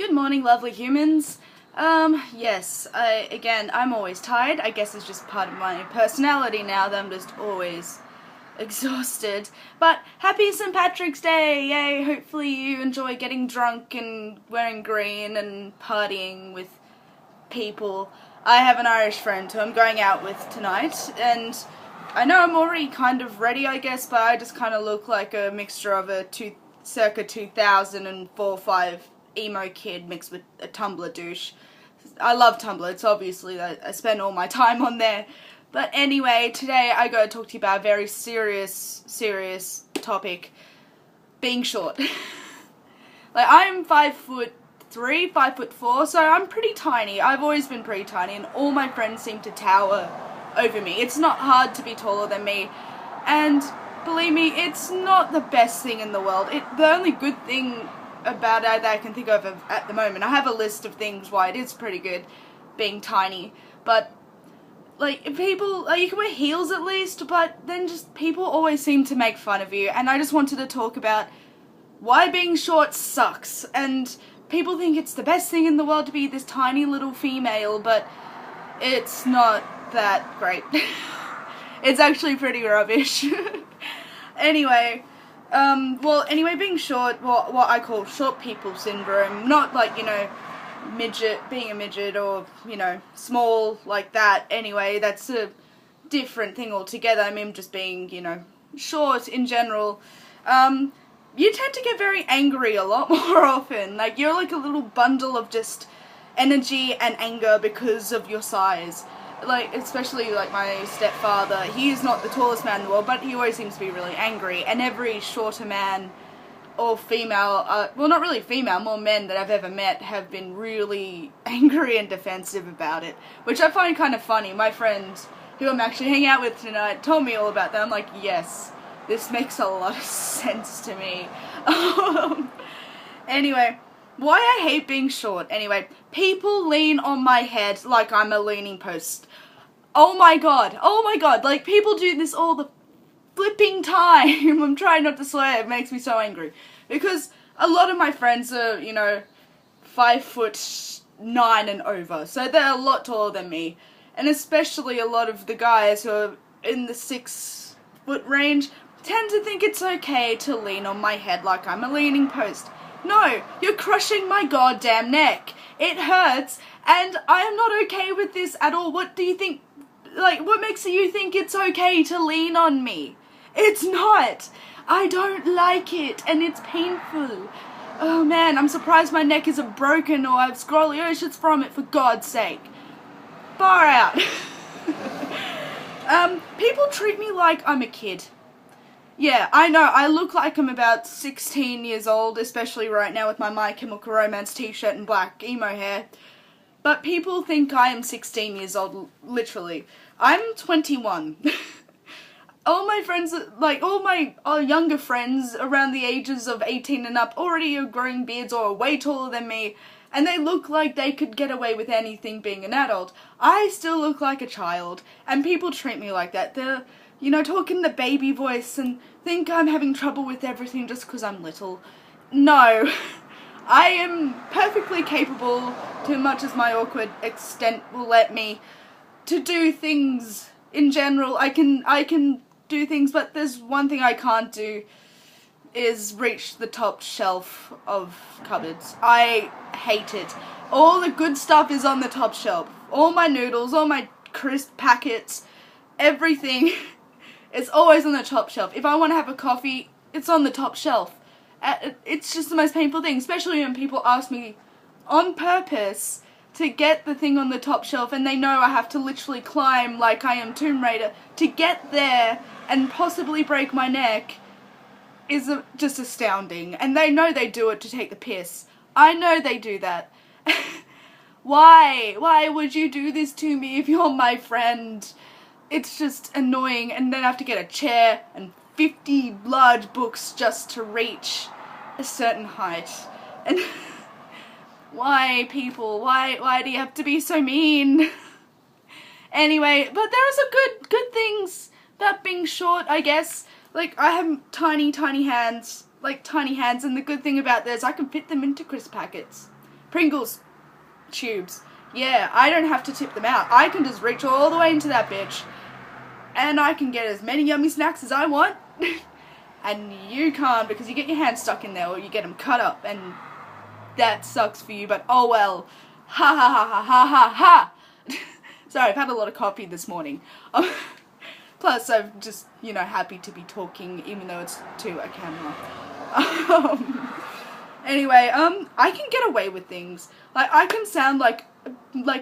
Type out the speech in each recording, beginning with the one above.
Good morning, lovely humans. Yes, I'm always tired. I guess it's just part of my personality now that I'm just always exhausted. But happy St. Patrick's Day! Yay! Hopefully you enjoy getting drunk and wearing green and partying with people. I have an Irish friend who I'm going out with tonight, and I know I'm already kind of ready, I guess, but I just kind of look like a mixture of a circa 2004-5 emo kid mixed with a Tumblr douche. I love Tumblr, it's obviously that I spend all my time on there. But anyway, today I gotta talk to you about a very serious topic. Being short. Like, I'm 5'3", 5'4", so I'm pretty tiny. I've always been pretty tiny, and all my friends seem to tower over me. It's not hard to be taller than me, and believe me, it's not the best thing in the world. The only good thing about it that I can think of at the moment, I have a list of things why it is pretty good being tiny, but like, people, you can wear heels at least, but then just people always seem to make fun of you, and I just wanted to talk about why being short sucks. And people think it's the best thing in the world to be this tiny little female, but it's not that great. It's actually pretty rubbish. Anyway, being short, what I call short people syndrome, not like, being a midget or, small like that. Anyway, that's a different thing altogether. I mean, just being, short in general. You tend to get very angry a lot more often. Like, you're like a little bundle of just energy and anger because of your size. Like, especially like my stepfather, he is not the tallest man in the world, but he always seems to be really angry, and every shorter man or female, well, not really female, more men that I've ever met have been really angry and defensive about it, which I find kind of funny. My friend, who I'm actually hanging out with tonight, told me all about that. I'm like, yes, this makes a lot of sense to me. Anyway, why I hate being short. Anyway, people lean on my head like I'm a leaning post. Oh my god, like, people do this all the flipping time. I'm trying not to swear, it makes me so angry. Because a lot of my friends are, 5'9" and over, so they're a lot taller than me. And especially a lot of the guys who are in the 6 foot range tend to think it's okay to lean on my head like I'm a leaning post. No, you're crushing my goddamn neck. It hurts, and I am not okay with this at all. What do you think? Like, what makes you think it's okay to lean on me? It's not. I don't like it, and it's painful. Oh man, I'm surprised my neck isn't broken or I have scoliosis from it, for God's sake. Far out. People treat me like I'm a kid. Yeah, I know, I look like I'm about 16 years old, especially right now with my My Chemical Romance t-shirt and black emo hair. But people think I am 16 years old, literally. I'm 21. All my friends, like, all my younger friends around the ages of 18 and up already are growing beards or are way taller than me, and they look like they could get away with anything being an adult. I still look like a child, and people treat me like that. They're, talking the baby voice and think I'm having trouble with everything just because I'm little. No. I am perfectly capable, too much as my awkward extent will let me, to do things in general. I can do things, but there's one thing I can't do, is reach the top shelf of cupboards. I hate it. All the good stuff is on the top shelf. All my noodles, all my crisp packets, everything is always on the top shelf. If I want to have a coffee, it's on the top shelf. It's just the most painful thing, especially when people ask me on purpose to get the thing on the top shelf, and they know I have to literally climb like I am Tomb Raider to get there and possibly break my neck, is just astounding. And they know they do it to take the piss. I know they do that. Why? Why would you do this to me if you're my friend? It's just annoying, and then I have to get a chair and 50 large books just to reach a certain height. And why, people? Why do you have to be so mean? Anyway, but there are some good things about being short, I guess. Like, I have tiny hands, and the good thing about this, I can fit them into crisp packets. Pringles tubes. Yeah, I don't have to tip them out. I can just reach all the way into that bitch, and I can get as many yummy snacks as I want, and you can't because you get your hands stuck in there or you get them cut up, and that sucks for you, but oh well. Ha ha ha ha ha ha ha. Sorry, I've had a lot of coffee this morning. Plus, I'm just, happy to be talking, even though it's to a camera. Anyway, I can get away with things. Like, I can sound like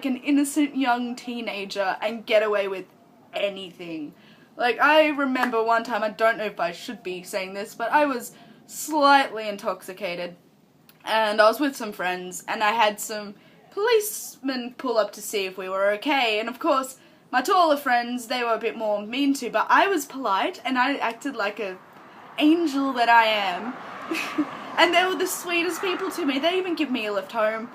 an innocent young teenager and get away with anything. Like, I remember one time, I don't know if I should be saying this, but I was slightly intoxicated, and I was with some friends, and I had some policemen pull up to see if we were okay, and of course, my taller friends, they were a bit more mean to, but I was polite, and I acted like a angel that I am, and they were the sweetest people to me. They even give me a lift home,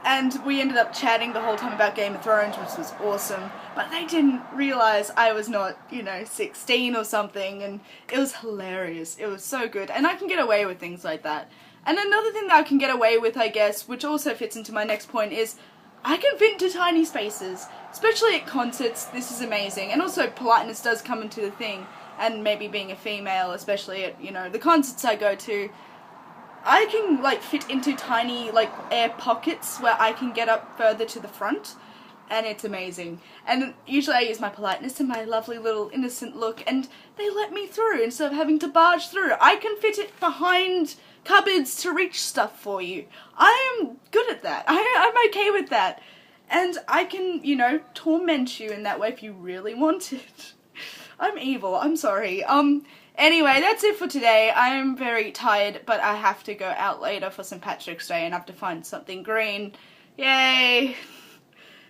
and we ended up chatting the whole time about Game of Thrones, which was awesome, but they didn't realise I was not, 16 or something, and it was hilarious. It was so good, and I can get away with things like that. And another thing that I can get away with, I guess, which also fits into my next point, is I can fit into tiny spaces, especially at concerts. This is amazing, and also politeness does come into the thing, and maybe being a female, especially at, the concerts I go to, I can, fit into tiny, air pockets where I can get up further to the front, and it's amazing. And usually I use my politeness and my lovely little innocent look, and they let me through instead of having to barge through. I can fit it behind cupboards to reach stuff for you. I am good at that. I'm okay with that. And I can, torment you in that way if you really want it. I'm evil, I'm sorry. Anyway, that's it for today. I am very tired, but I have to go out later for St. Patrick's Day and I have to find something green. Yay!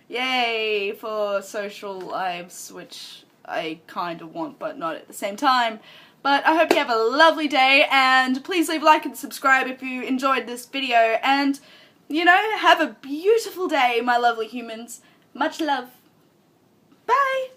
Yay for social lives, which I kind of want, but not at the same time. But I hope you have a lovely day, and please leave a like and subscribe if you enjoyed this video, and, have a beautiful day, my lovely humans. Much love. Bye!